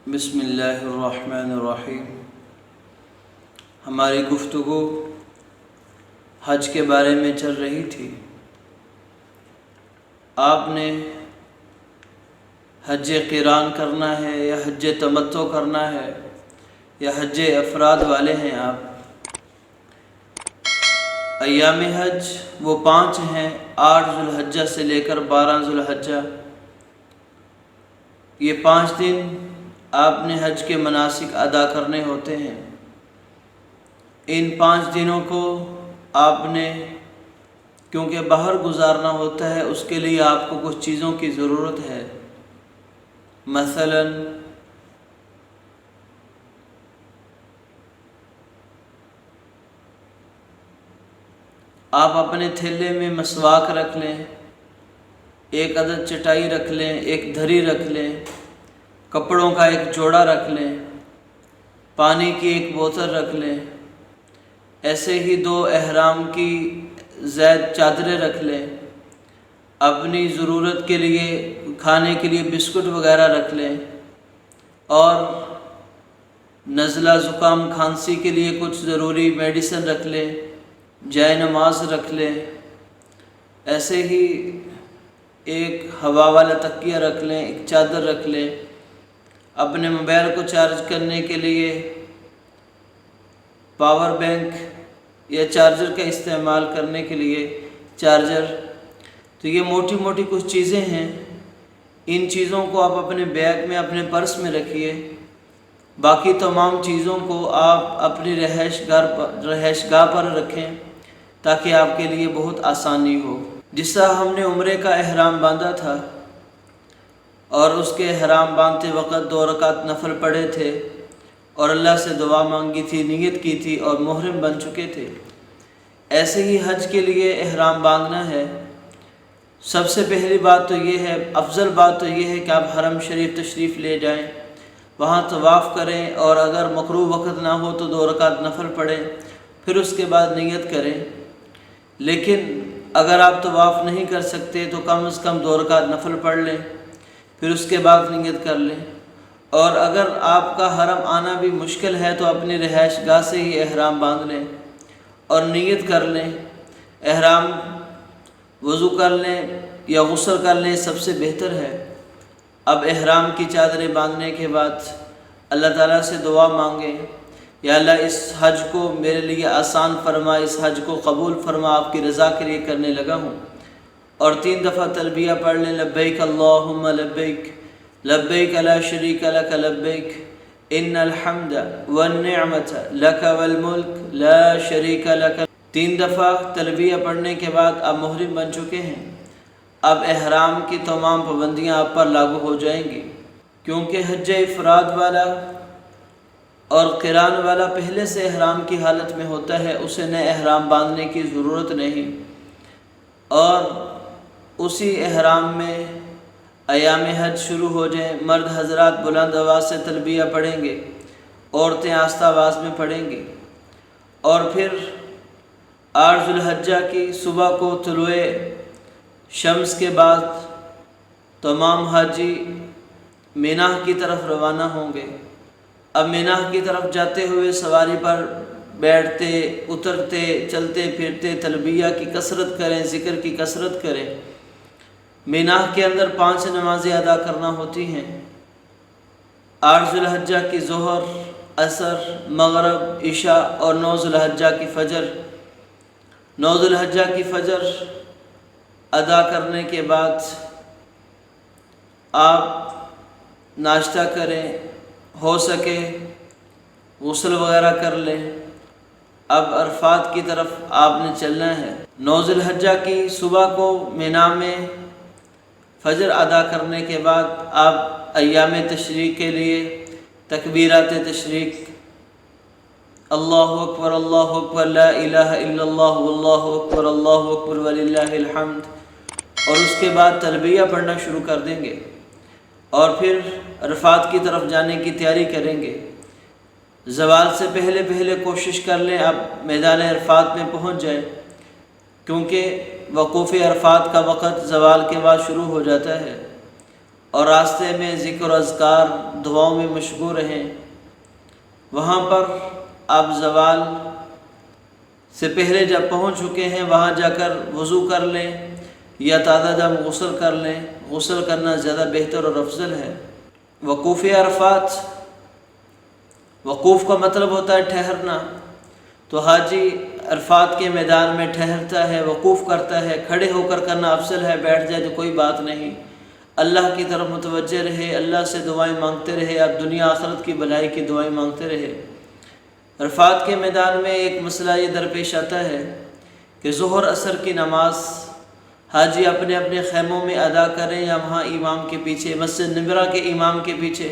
بسم اللہ الرحمن الرحیم۔ ہماری گفتگو حج کے بارے میں چل رہی تھی۔ آپ نے حج قران کرنا ہے یا حج تمتع کرنا ہے یا حج افراد والے ہیں آپ؟ ایام حج وہ 5 ہیں، 8 ذو الحجہ سے لے کر 12 ذو الحجہ۔ یہ 5 دن آپ نے حج کے مناسک ادا کرنے ہوتے ہیں۔ ان 5 دنوں کو آپ نے کیونکہ باہر گزارنا ہوتا ہے، اس کے لیے آپ کو کچھ چیزوں کی ضرورت ہے۔ مثلا آپ اپنے تھیلے میں مسواک رکھ لیں، 1 عدد چٹائی رکھ لیں، 1 دھری رکھ لیں، کپڑوں کا 1 جوڑا رکھ لیں، پانی کی 1 بوتل رکھ لیں، ایسے ہی 2 احرام کی زائد چادریں رکھ لیں، اپنی ضرورت کے لیے کھانے کے لیے بسکٹ وغیرہ رکھ لیں، اور نزلہ زکام کھانسی کے لیے کچھ ضروری میڈیسن رکھ لیں، جائے نماز رکھ لیں، ایسے ہی 1 ہوا والا تکیہ رکھ لیں، 1 چادر رکھ لیں، اپنے موبائل کو چارج کرنے کے لیے پاور بینک یا چارجر کا استعمال کرنے کے لیے چارجر۔ تو یہ موٹی موٹی کچھ چیزیں ہیں۔ ان چیزوں کو آپ اپنے بیگ میں، اپنے پرس میں رکھیے۔ باقی تمام چیزوں کو آپ اپنی رہائش گاہ پر رکھیں تاکہ آپ کے لیے بہت آسانی ہو۔ جس طرح ہم نے عمرے کا احرام باندھا تھا اور اس کے احرام باندھتے وقت 2 رکعت نفل پڑھے تھے اور اللہ سے دعا مانگی تھی، نیت کی تھی اور محرم بن چکے تھے، ایسے ہی حج کے لیے احرام باندھنا ہے۔ سب سے پہلی بات تو یہ ہے، افضل بات تو یہ ہے کہ آپ حرم شریف تشریف لے جائیں، وہاں طواف کریں، اور اگر مکروہ وقت نہ ہو تو 2 رکعت نفل پڑھیں، پھر اس کے بعد نیت کریں۔ لیکن اگر آپ طواف نہیں کر سکتے تو کم از کم 2 رکعت نفل پڑھ لیں، پھر اس کے بعد نیت کر لیں۔ اور اگر آپ کا حرم آنا بھی مشکل ہے تو اپنی رہائش گاہ سے ہی احرام باندھ لیں اور نیت کر لیں۔ احرام وضو کر لیں یا غسل کر لیں، سب سے بہتر ہے۔ اب احرام کی چادریں باندھنے کے بعد اللہ تعالیٰ سے دعا مانگیں، یا اللہ اس حج کو میرے لیے آسان فرما، اس حج کو قبول فرما، آپ کی رضا کے لیے کرنے لگا ہوں۔ اور 3 دفعہ تلبیہ پڑھ لیں، لبیک اللہم لبیک، لبیک لا شریک لک لبیک، ان الحمد والنعمت لک والملک لا شریک لک۔ 3 دفعہ تلبیہ پڑھنے کے بعد آپ محرم بن چکے ہیں۔ اب احرام کی تمام پابندیاں آپ پر لاگو ہو جائیں گی، کیونکہ حج افراد والا اور قران والا پہلے سے احرام کی حالت میں ہوتا ہے، اسے نئے احرام باندھنے کی ضرورت نہیں، اور اسی احرام میں ایام حج شروع ہو جائیں۔ مرد حضرات بلند آواز سے تلبیہ پڑھیں گے، عورتیں آہستہ آواز میں پڑھیں گی، اور پھر 8 ذو الحجہ کی صبح کو طلوع شمس کے بعد تمام حاجی مینا کی طرف روانہ ہوں گے۔ اب مینا کی طرف جاتے ہوئے سواری پر بیٹھتے، اترتے، چلتے پھرتے تلبیہ کی کثرت کریں، ذکر کی کثرت کریں۔ مینا کے اندر 5 نمازیں ادا کرنا ہوتی ہیں۔ 8 ذو الحجہ کی ظہر، عصر، مغرب، عشاء، اور 9 ذو الحجہ کی فجر۔ 9 ذو الحجہ کی فجر ادا کرنے کے بعد آپ ناشتہ کریں، ہو سکے غسل وغیرہ کر لیں۔ اب عرفات کی طرف آپ نے چلنا ہے۔ 9 ذو الحجہ کی صبح کو مینا میں فجر ادا کرنے کے بعد آپ ایام تشریق کے لیے تکبیرات تشریق، اللہ اکبر اللہ اکبر لا الہ الا اللہ واللہ اکبر اللہ اکبر وللہ الحمد، اور اس کے بعد تلبیہ پڑھنا شروع کر دیں گے، اور پھر عرفات کی طرف جانے کی تیاری کریں گے۔ زوال سے پہلے کوشش کر لیں آپ میدان عرفات میں پہنچ جائیں، کیونکہ وقوف عرفات کا وقت زوال کے بعد شروع ہو جاتا ہے، اور راستے میں ذکر و اذکار دعاؤں میں مشغول رہیں۔ وہاں پر آپ زوال سے پہلے جب پہنچ چکے ہیں وہاں جا کر وضو کر لیں یا تازہ دم غسل کر لیں۔ غسل کرنا زیادہ بہتر اور افضل ہے۔ وقوف عرفات، وقوف کا مطلب ہوتا ہے ٹھہرنا، تو حاجی عرفات کے میدان میں ٹھہرتا ہے، وقوف کرتا ہے۔ کھڑے ہو کر کرنا افضل ہے، بیٹھ جائے تو کوئی بات نہیں۔ اللہ کی طرف متوجہ رہے، اللہ سے دعائیں مانگتے رہے، اب دنیا آخرت کی بھلائی کی دعائیں مانگتے رہے۔ عرفات کے میدان میں ایک مسئلہ یہ درپیش آتا ہے کہ ظہر عصر کی نماز حاجی اپنے اپنے خیموں میں ادا کریں یا وہاں امام کے پیچھے، مسجد نمرہ کے امام کے پیچھے۔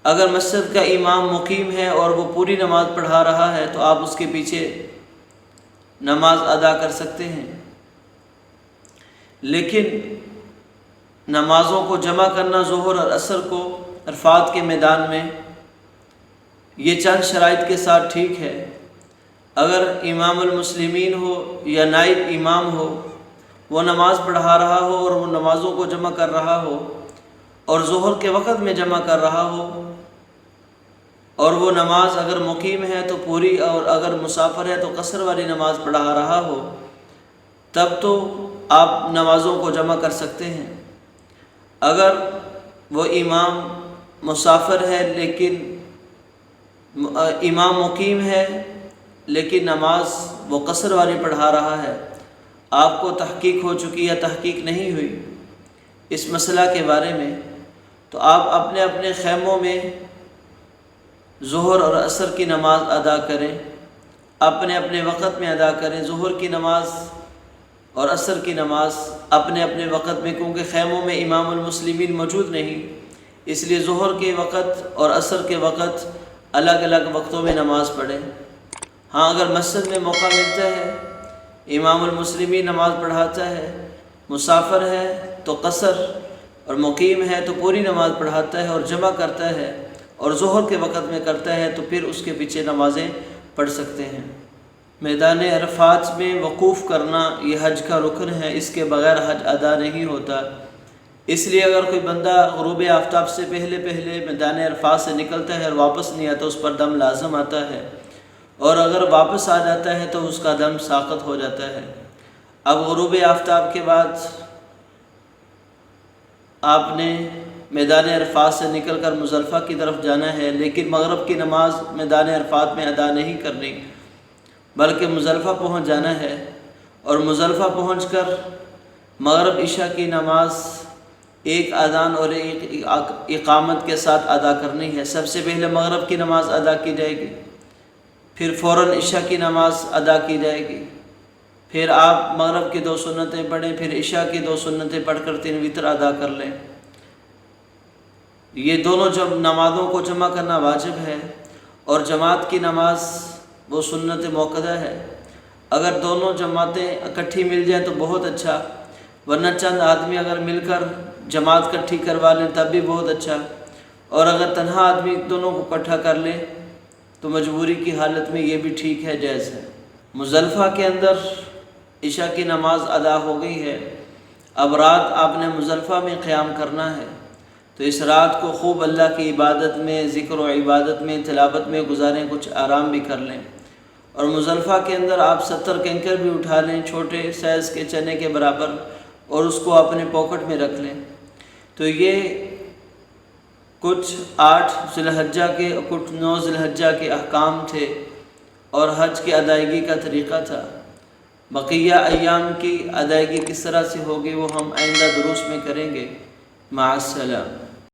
اگر مسجد کا امام مقیم ہے اور وہ پوری نماز پڑھا رہا ہے تو آپ اس کے پیچھے نماز ادا کر سکتے ہیں، لیکن نمازوں کو جمع کرنا ظہر اور عصر کو عرفات کے میدان میں یہ چند شرائط کے ساتھ ٹھیک ہے۔ اگر امام المسلمین ہو یا نائب امام ہو، وہ نماز پڑھا رہا ہو اور وہ نمازوں کو جمع کر رہا ہو اور ظہر کے وقت میں جمع کر رہا ہو، اور وہ نماز اگر مقیم ہے تو پوری اور اگر مسافر ہے تو قصر والی نماز پڑھا رہا ہو، تب تو آپ نمازوں کو جمع کر سکتے ہیں۔ اگر وہ امام مسافر ہے لیکن امام مقیم ہے لیکن نماز وہ قصر والی پڑھا رہا ہے، آپ کو تحقیق ہو چکی یا تحقیق نہیں ہوئی اس مسئلہ کے بارے میں، تو آپ اپنے اپنے خیموں میں ظہر اور عصر کی نماز ادا کریں، اپنے اپنے وقت میں ادا کریں۔ ظہر کی نماز اور عصر کی نماز اپنے اپنے وقت میں، کیونکہ خیموں میں امام المسلمین موجود نہیں، اس لیے ظہر کے وقت اور عصر کے وقت الگ الگ وقتوں میں نماز پڑھیں۔ ہاں اگر مسجد میں موقع ملتا ہے، امام المسلمین نماز پڑھاتا ہے، مسافر ہے تو قصر اور مقیم ہے تو پوری نماز پڑھاتا ہے اور جمع کرتا ہے اور ظہر کے وقت میں کرتا ہے تو پھر اس کے پیچھے نمازیں پڑھ سکتے ہیں۔ میدان عرفات میں وقوف کرنا یہ حج کا رکن ہے، اس کے بغیر حج ادا نہیں ہوتا۔ اس لیے اگر کوئی بندہ غروب آفتاب سے پہلے میدان عرفات سے نکلتا ہے اور واپس نہیں آتا، اس پر دم لازم آتا ہے، اور اگر واپس آ جاتا ہے تو اس کا دم ساقط ہو جاتا ہے۔ اب غروب آفتاب کے بعد آپ نے میدان عرفات سے نکل کر مزدلفہ کی طرف جانا ہے، لیکن مغرب کی نماز میدان عرفات میں ادا نہیں کرنی، بلکہ مزدلفہ پہنچ جانا ہے، اور مزدلفہ پہنچ کر مغرب عشاء کی نماز ایک اذان اور ایک اقامت کے ساتھ ادا کرنی ہے۔ سب سے پہلے مغرب کی نماز ادا کی جائے گی، پھر فوراً عشاء کی نماز ادا کی جائے گی، پھر آپ مغرب کی 2 سنتیں پڑھیں، پھر عشاء کی 2 سنتیں پڑھ کر 3 وتر ادا کر لیں۔ یہ دونوں نمازوں کو جمع کرنا واجب ہے، اور جماعت کی نماز وہ سنت موقدہ ہے۔ اگر دونوں جماعتیں اکٹھی مل جائیں تو بہت اچھا، ورنہ چند آدمی اگر مل کر جماعت اکٹھی کروا لیں تب بھی بہت اچھا، اور اگر تنہا آدمی دونوں کو اکٹھا کر لیں تو مجبوری کی حالت میں یہ بھی ٹھیک ہے، جائز ہے۔ مزدلفہ کے اندر عشاء کی نماز ادا ہو گئی ہے، اب رات آپ نے مزدلفہ میں قیام کرنا ہے، تو اس رات کو خوب اللہ کی عبادت میں، ذکر و عبادت میں، تلاوت میں گزاریں، کچھ آرام بھی کر لیں۔ اور مزدلفہ کے اندر آپ 70 کنکر بھی اٹھا لیں، چھوٹے سائز کے چنے کے برابر، اور اس کو اپنے پاکٹ میں رکھ لیں۔ تو یہ کچھ 8 ذی الحجہ کے اور کچھ 9 ذی الحجہ کے احکام تھے اور حج کی ادائیگی کا طریقہ تھا۔ بقیہ ایام کی ادائیگی کس طرح سے ہوگی وہ ہم آئندہ دروس میں کریں گے۔ مع السلام۔